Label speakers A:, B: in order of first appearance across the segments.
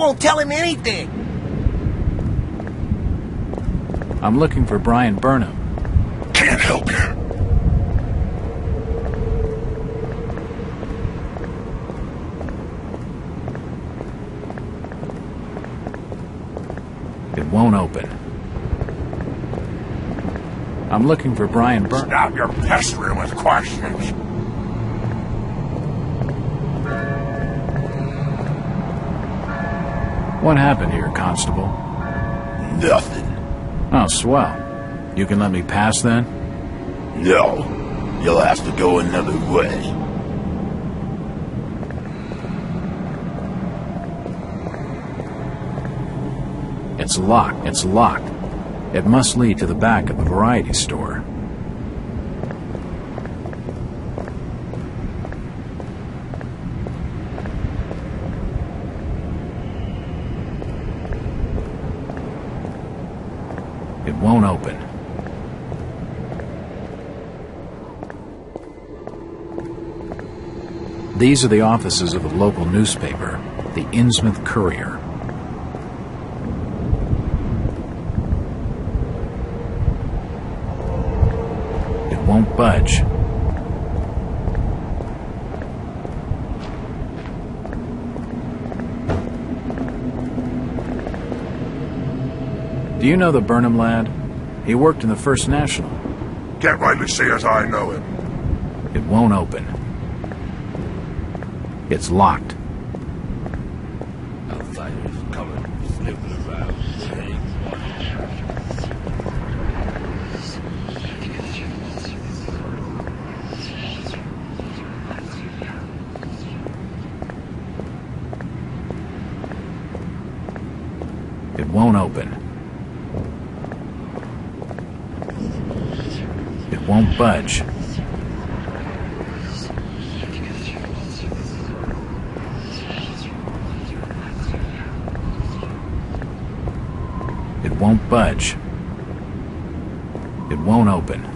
A: won't tell him anything.
B: I'm looking for Brian Burnham.
C: Can't help you.
B: It won't open. I'm looking for Brian Burnham.
C: Stop your pestering with questions.
B: What happened here, Constable?
C: Nothing.
B: Oh, swell. You can let me pass then?
C: No. You'll have to go another way.
B: It's locked. It's locked. It must lead to the back of the variety store. It won't open. These are the offices of the local newspaper, the Innsmouth Courier. It won't budge. Do you know the Burnham lad? He worked in the First National.
C: Can't rightly say as I know him.
B: It won't open. It's locked.
D: Outsiders coming, sniffing around, saying
B: It won't open. It won't budge. It won't budge. It won't open.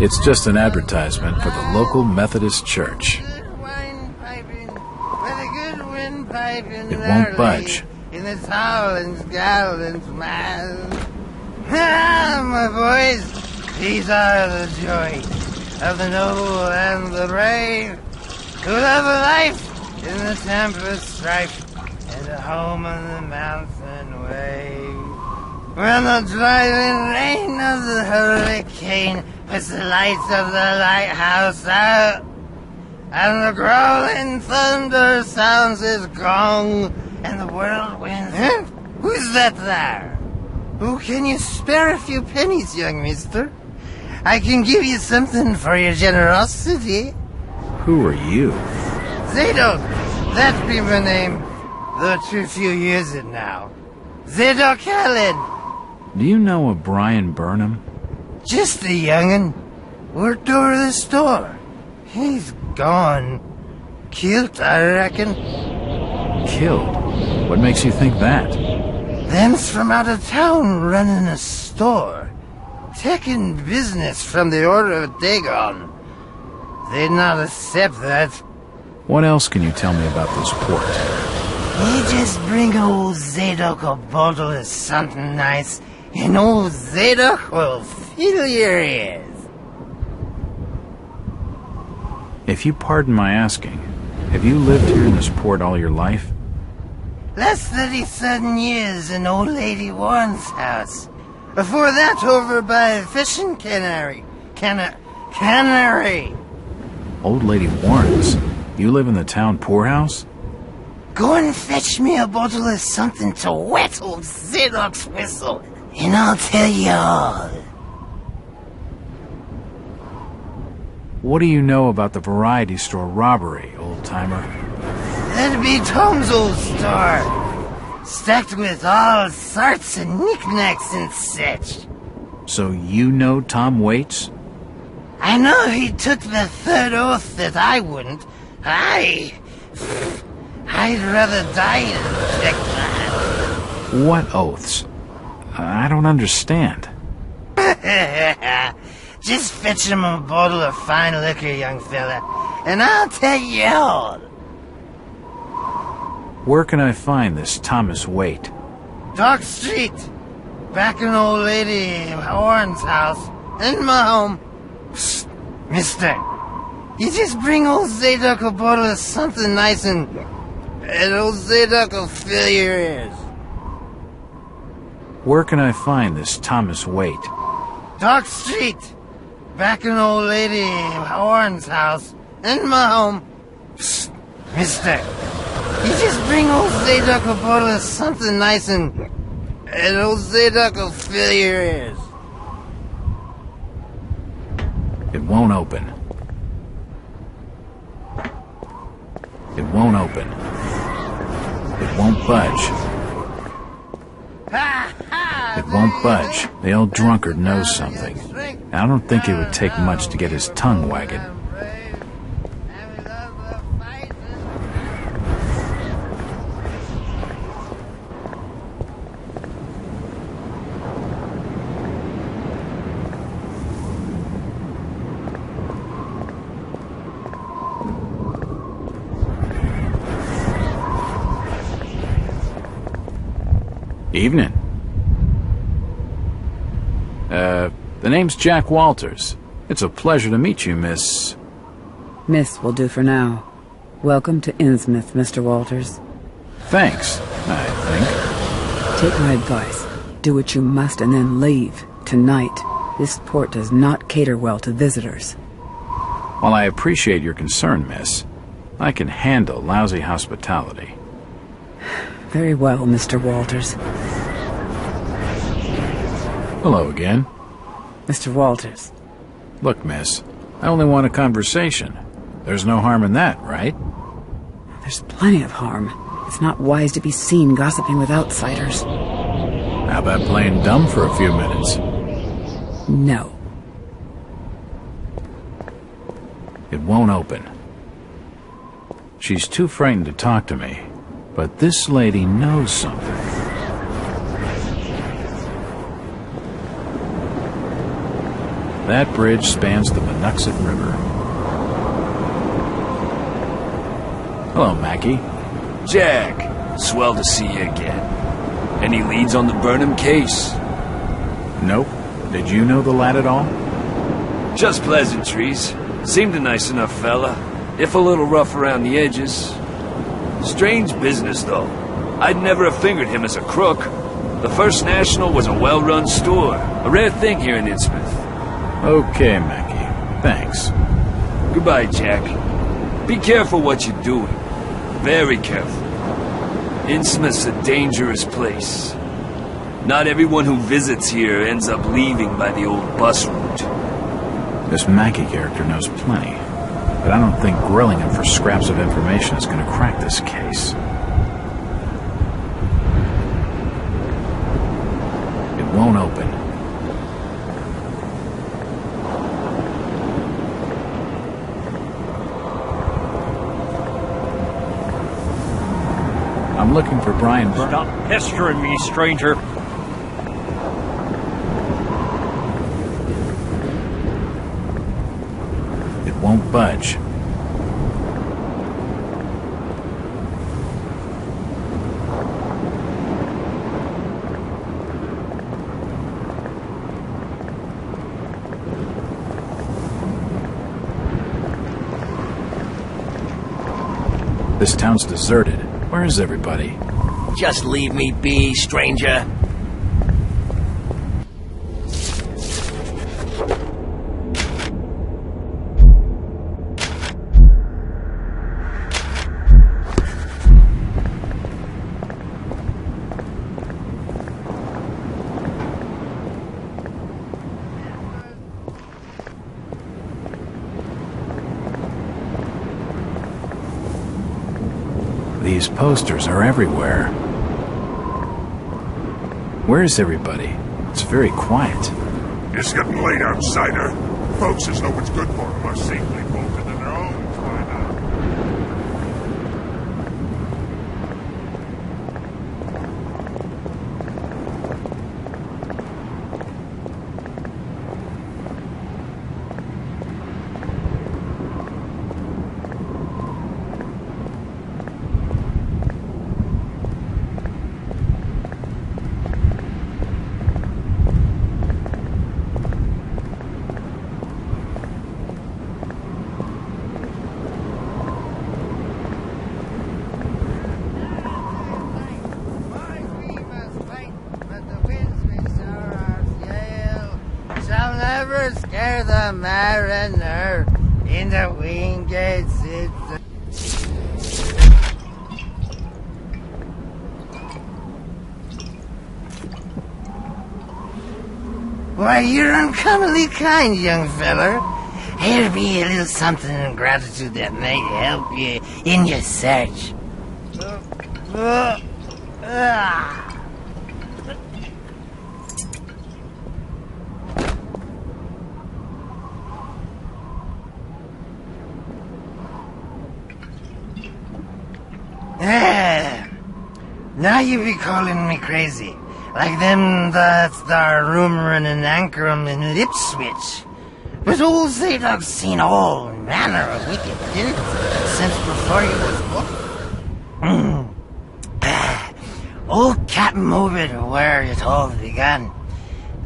B: It's just an advertisement for the local Methodist church. It won't budge.
E: In the Towlands, Gallons, man. My boys, these are the joys of the noble and the brave, who love a life in the tempest strife and a home on the mountain wave. When the driving rain of the hurricane puts the lights of the lighthouse out, and the growling thunder sounds his gong, and the whirlwind... Huh? Who's that there? Oh, can you spare a few pennies, young mister? I can give you something for your generosity.
B: Who are you?
E: Zadok, that be my name, though too few use it now. Zadok Allen.
B: Do you know a Brian Burnham?
E: Just a young'un. Worked over the store. He's gone. Killed, I reckon.
B: Killed? What makes you think that?
E: Them's from out of town running a store. Taking business from the Order of Dagon. They'd not accept that.
B: What else can you tell me about this port?
E: You just bring old Zadok a bottle of something nice, and old Zadok will fill your ears.
B: If you pardon my asking, have you lived here in this port all your life?
E: Last 37 years in old lady Warren's house. Before that, over by fishing cannery. Cannery.
B: Old Lady Warren's? You live in the town poorhouse?
E: Go and fetch me a bottle of something to wet old Zadok's whistle, and I'll tell you all.
B: What do you know about the variety store robbery, old-timer?
E: That'd be Tom's old store. Stacked with all sorts of knickknacks and such.
B: So you know Tom Waits?
E: I know he took the third oath that I wouldn't. Aye, I'd rather die than check that.
B: What oaths? I don't understand.
E: Just fetch him a bottle of fine liquor, young fella, and I'll tell you all.
B: Where can I find this Thomas Waite?
E: Dark Street, back in old lady Warren's house, in my home. Psst, mister, you just bring old Zadok a bottle of something nice and old Zadok will fill your ears.
B: Where can I find this Thomas Waite?
E: Dark Street, back in old lady Warren's house, in my home. Psst, mister, you just bring old Zadok a bottle of something nice and old Zadok will fill your ears.
B: It won't open. It won't open. It won't budge. It won't budge. The old drunkard knows something. I don't think it would take much to get his tongue wagging. Evening. The name's Jack Walters. It's a pleasure to meet you, Miss...
A: Miss will do for now. Welcome to Innsmouth, Mr. Walters.
B: Thanks, I think.
A: Take my advice. Do what you must and then leave. Tonight. This port does not cater well to visitors.
B: While I appreciate your concern, miss, I can handle lousy hospitality.
A: Very well, Mr. Walters.
B: Hello again.
A: Mr. Walters.
B: Look, miss, I only want a conversation. There's no harm in that, right?
A: There's plenty of harm. It's not wise to be seen gossiping with outsiders.
B: How about playing dumb for a few minutes?
A: No.
B: It won't open. She's too frightened to talk to me, but this lady knows something. That bridge spans the Monuxet River. Hello, Mackie.
D: Jack, swell to see you again. Any leads on the Burnham case?
B: Nope. Did you know the lad at all?
D: Just pleasantries. Seemed a nice enough fella, if a little rough around the edges. Strange business, though. I'd never have fingered him as a crook. The First National was a well-run store, a rare thing here in Innsmouth.
B: Okay, Mackie. Thanks.
D: Goodbye, Jack. Be careful what you're doing. Very careful. Innsmouth's a dangerous place. Not everyone who visits here ends up leaving by the old bus route.
B: This Mackie character knows plenty, but I don't think grilling him for scraps of information is going to crack this case. It won't open. I'm looking for Brian Burnham.
F: Stop pestering me, stranger.
B: It won't budge. This town's deserted. Where is everybody?
G: Just leave me be, stranger.
B: These posters are everywhere. Where is everybody? It's very quiet.
C: It's getting late, outsider. Folks as know what's good for them are safely bolted in their homes by now.
E: never scare the mariner. In the Wingate sits. Why, you're uncommonly kind, young feller. Here'll be a little something in gratitude that might help you in your search. Now you be calling me crazy. Like them that's there rumoring and anchoring in Ipswich. But old Zadok's seen all manner of wicked things since before he was born. Old Captain Obed, where it all began,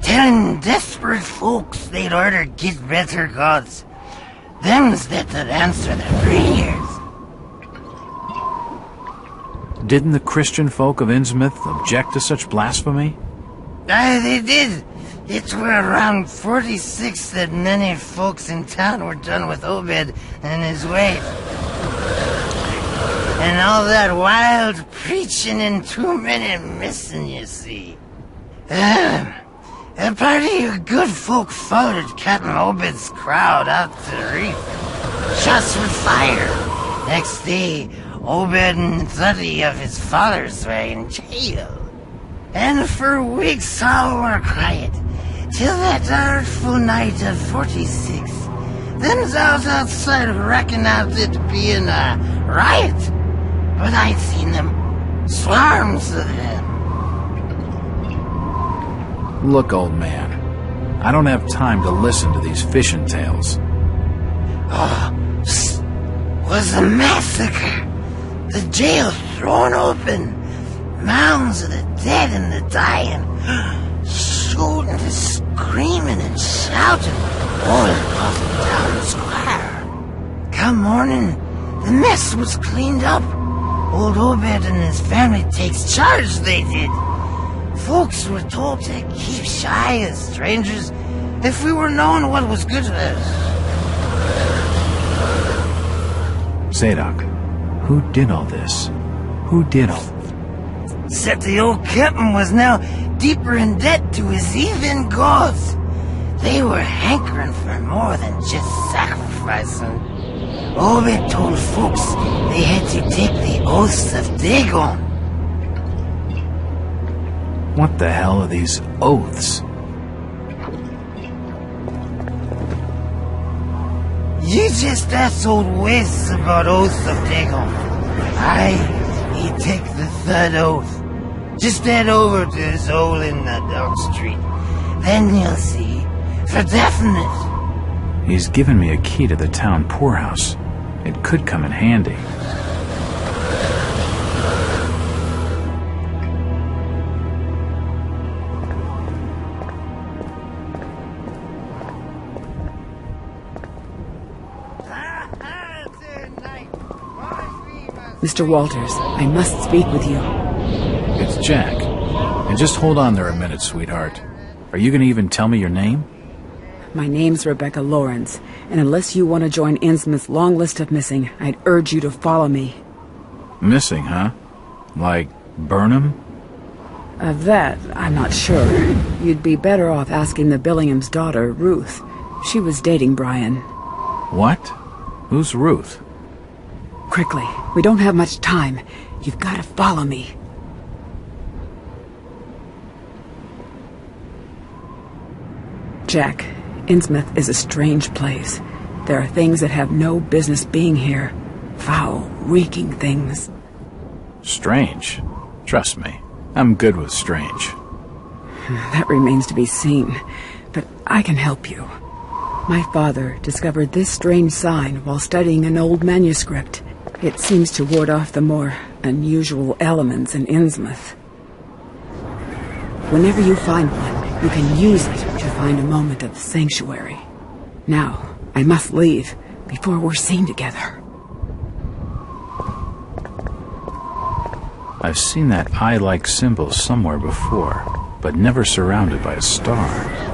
E: telling desperate folks they'd order get better gods. Them's that would answer their prayers.
B: Didn't the Christian folk of Innsmouth object to such blasphemy?
E: Aye, they did. It were around 46 that many folks in town were done with Obed and his wife. And all that wild preaching and too many missing, you see. A party of good folk followed Captain Obed's crowd out to the reef. Shots with fire. Next day, Obed and 30 of his followers were in jail. And for weeks all were quiet, till that artful night of 46. Them's out outside reckoned out it being a riot. But I'd seen them, swarms of them.
B: Look, old man, I don't have time to listen to these fishing tales.
E: Was a massacre. The jail thrown open. Mounds of the dead and the dying. Shooting and screaming and shouting all across the town square. Come morning, the mess was cleaned up. Old Obed and his family takes charge, they did. Folks were told to keep shy as strangers if we were knowing what was good for us.
B: Zadok, who did all this? Who did all...
E: Except the old captain was now deeper in debt to his heathen gods. They were hankering for more than just sacrificing. Obed told folks they had to take the oaths of Dagon.
B: What the hell are these oaths?
E: You just asked old Wes about oaths of Dagon. Aye, he take the third oath. Just head over to his hole in the Dog Street. Then you'll see. For definite.
B: He's given me a key to the town poorhouse. It could come in handy.
A: Mr. Walters, I must speak with you.
B: It's Jack. And just hold on there a minute, sweetheart. Are you gonna even tell me your name?
A: My name's Rebecca Lawrence, and unless you want to join Innsmouth's long list of missing, I'd urge you to follow me.
B: Missing, huh? Like Burnham?
A: Of that, I'm not sure. You'd be better off asking the Billingham's daughter, Ruth. She was dating Brian.
B: What? Who's Ruth?
A: Quickly, we don't have much time. You've got to follow me. Jack, Innsmouth is a strange place. There are things that have no business being here. Foul, reeking things.
B: Strange. Trust me, I'm good with strange.
A: That remains to be seen, but I can help you. My father discovered this strange sign while studying an old manuscript. It seems to ward off the more unusual elements in Innsmouth. Whenever you find one, you can use it to find a moment of sanctuary. Now, I must leave before we're seen together.
B: I've seen that eye-like symbol somewhere before, but never surrounded by a star.